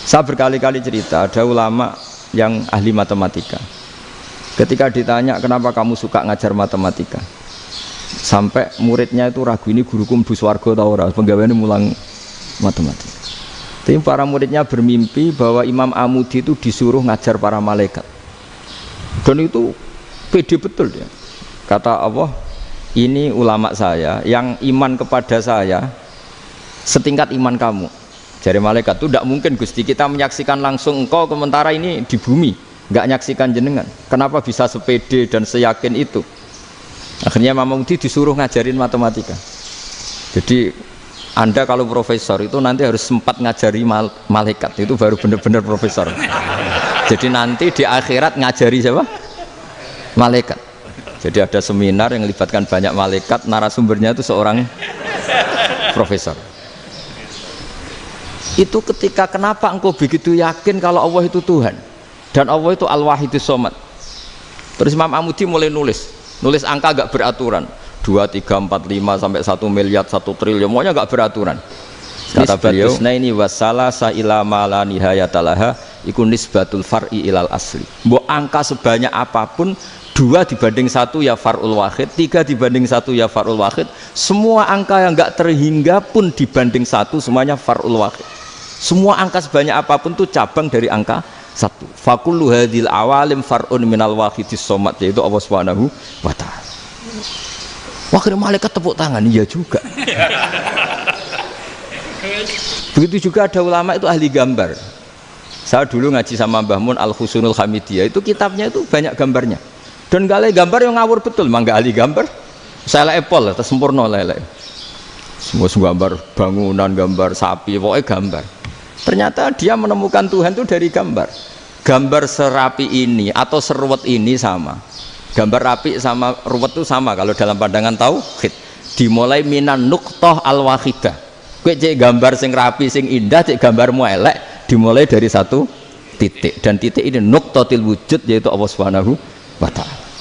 Saya berkali-kali cerita, ada ulama yang ahli matematika. Ketika ditanya kenapa kamu suka ngajar matematika, sampai muridnya itu ragu, ini guruku mlebu swarga ta ora, penggaweane mulang matematika. Tapi para muridnya bermimpi bahwa Imam Amudi itu disuruh ngajar para malaikat. Dan itu pede betul dia. Kata Allah, ini ulama saya yang iman kepada saya setingkat iman kamu. Jadi malaikat itu tidak mungkin Gusti, kita menyaksikan langsung engkau, sementara ini di bumi nggak nyaksikan jenengan. Kenapa bisa sepede dan seyakin itu? Akhirnya Imam Amudi disuruh ngajarin matematika. Jadi Anda kalau profesor itu nanti harus sempat ngajari malaikat, itu baru benar-benar profesor. Jadi nanti di akhirat ngajari siapa? Malaikat. Jadi ada seminar yang melibatkan banyak malaikat, narasumbernya itu seorang profesor. Itu ketika kenapa engkau begitu yakin kalau Allah itu Tuhan dan Allah itu Al-Wahidus Shomad. Terus Imam Amudi mulai nulis angka gak beraturan, 2, 3, 4, 5 sampai 1 miliar, 1 triliun, semuanya gak beraturan. Kata beliau, ini wasala sa ila ma la nihayatalaha iku nisbatul far'i ilal asli. Mbok angka sebanyak apapun, 2 dibanding 1 ya far'ul wahid, 3 dibanding 1 ya far'ul wahid. Semua angka yang gak terhingga pun dibanding 1 semuanya far'ul wahid. Semua angka sebanyak apapun itu cabang dari angka 1. Fakullu hadhil awalim far'un minal wahidis shomad, yaitu Allah Subhanahu wa ta'ala. Wakil malaikat tepuk tangan, iya juga. Begitu juga ada ulama itu ahli gambar. Saya dulu ngaji sama Mbah Mun Al-Husunul Hamidiyah, itu kitabnya itu banyak gambarnya. Dan gale gambar yang ngawur betul, mangga ahli gambar. Saya lepol, sempurna lele. Semua gambar bangunan, gambar sapi, pokoknya gambar. Ternyata dia menemukan Tuhan itu dari gambar. Gambar serapi ini atau seruwet ini sama. Gambar rapi sama ruwet itu sama kalau dalam pandangan tauhid. Dimulai minan nuqtah al-wahidah. Kowe cek gambar sing rapi sing indah, cek gambarmu elek, dimulai dari 1 titik. Dan titik ini nuqtatil wujud, yaitu Allah Subhanahu wa ta'ala.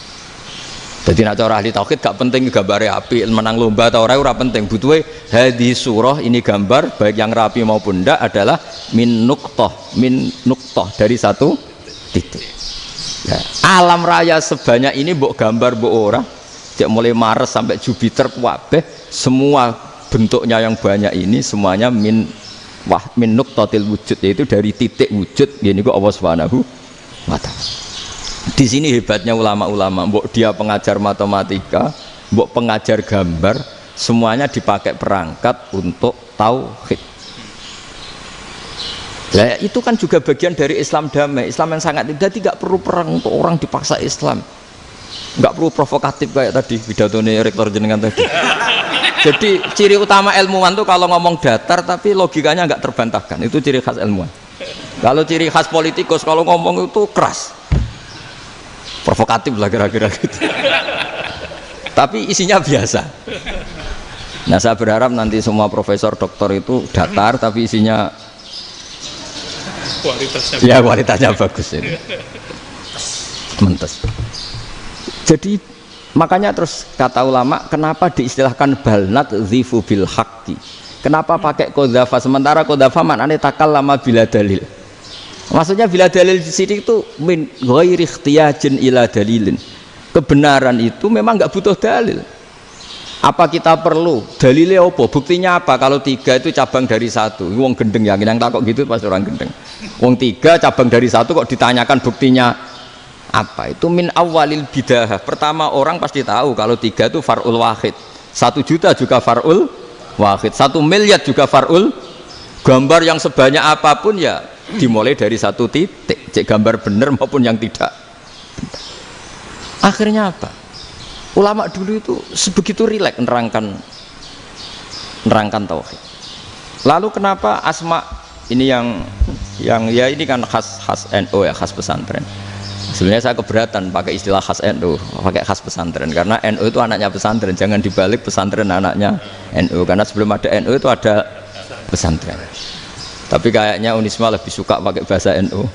Jadi nak cara ahli tauhid gak penting gambare api, menang lomba atau ora penting. Butuhe hadis surah ini gambar baik yang rapi maupun ndak adalah min nuqtah dari 1 titik. Ya, alam raya sebanyak ini mbok gambar mbok ora, cek mulai Mars sampai Jupiter kabeh semua bentuknya yang banyak ini semuanya min nuqtatil wujud, yaitu dari titik wujud, ini kok Allah Subhanahu wa ta'ala. Di sini hebatnya ulama-ulama, mbok dia pengajar matematika, mbok pengajar gambar, semuanya dipakai perangkat untuk tauhid. Nah, itu kan juga bagian dari Islam damai, Islam yang sangat tidak perlu perang untuk orang dipaksa Islam, nggak perlu provokatif kayak tadi pidatonya rektor jenengan tadi. Jadi ciri utama ilmuwan tuh kalau ngomong datar tapi logikanya nggak terbantahkan, itu ciri khas ilmuwan. Kalau ciri khas politikus kalau ngomong itu keras, provokatif lah kira-kira gitu. Tapi isinya biasa. Nah, saya berharap nanti semua profesor doktor itu datar tapi isinya kualitasnya bagus ini. Mentes. Jadi makanya terus kata ulama, kenapa diistilahkan balnat zifu bil haqqi? Kenapa pakai qadzafa sementara qadzafa maknanya takallama bila dalil? Maksudnya bila dalil di sini itu min ghairi ikhtiyajin ila dalilin. Kebenaran itu memang nggak butuh dalil. Apa kita perlu dalilnya apa? Buktinya apa? Kalau 3 itu cabang dari 1. Wong gendeng yakin yang takut gitu pasti orang gendeng. Wong 3 cabang dari 1 kok ditanyakan buktinya apa? Itu min awalil bidah. Pertama orang pasti tahu kalau 3 itu far'ul wahid. 1 juta juga far'ul wahid. 1 miliar juga far'ul. Gambar yang sebanyak apapun ya dimulai dari 1 titik, cek gambar benar maupun yang tidak. Akhirnya apa? Ulama dulu itu sebegitu rileks nerangkan tauhid. Lalu kenapa asma ini yang ya ini kan khas NU ya, khas pesantren. Sebenarnya saya keberatan pakai istilah khas NU, pakai khas pesantren karena NU itu anaknya pesantren, jangan dibalik pesantren anaknya NU, karena sebelum ada NU itu ada pesantren. Tapi kayaknya Unisma lebih suka pakai bahasa NU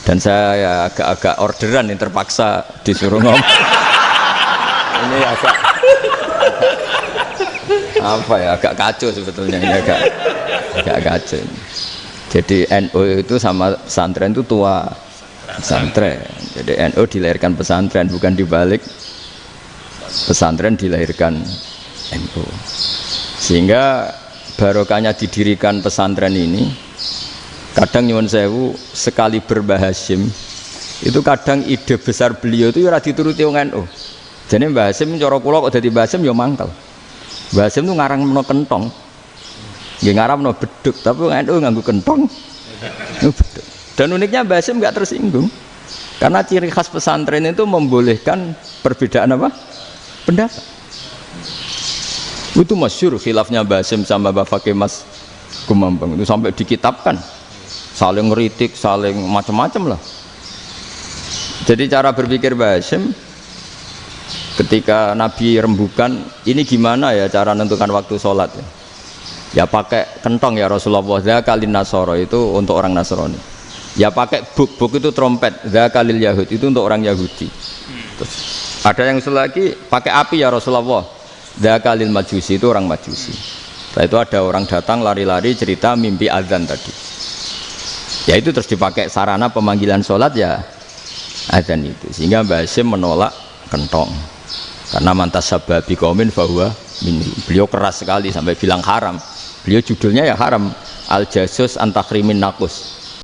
dan saya ya agak-agak orderan yang terpaksa disuruh ngomong. Ini agak apa ya, agak kacau sebetulnya ini, agak kacau ini. Jadi NU itu sama pesantren itu tua pesantren. Jadi NU dilahirkan pesantren, bukan dibalik pesantren dilahirkan NU. Sehingga barokahnya didirikan pesantren ini, kadang nyuwun sewu sekali Mbah Hasyim itu kadang ide besar beliau itu ora dituruti wong NU. Jadi Mbah Hasyim cara kula kok dadi Mbah Hasyim ya mangkel. Mbah Hasyim itu ngarang meno kentong. Nggih ngaramno beduk, tapi NU nganggo kentong. Dan uniknya Mbah Hasyim enggak tersinggung. Karena ciri khas pesantren itu membolehkan perbedaan apa? Pendapat. Itu masyhur khilafnya Mbah Hasyim sama Mbah Fakih Mas Kumambang itu sampai dikitabkan. Saling ngeritik, saling macam-macam lah. Jadi cara berpikir Mbah Hasyim ketika Nabi rembukan, ini gimana ya cara menentukan waktu sholat ya? Ya pakai kentong ya Rasulullah, zakalin nasoro itu untuk orang Nasrani. Ya pakai buk itu trompet, zakalil Yahud itu untuk orang Yahudi. Terus ada yang usul lagi pakai api ya Rasulullah, zakalil Majusi itu orang Majusi. Setelah itu ada orang datang lari-lari cerita mimpi azan tadi. Ya itu terus dipakai sarana pemanggilan sholat ya azan itu. Sehingga Mbah Hasyim menolak kentong. Karena mantas sababi qaumin fahuwa minhu. Beliau keras sekali sampai bilang haram. Beliau judulnya ya haram, al jasus antakrimin nakus.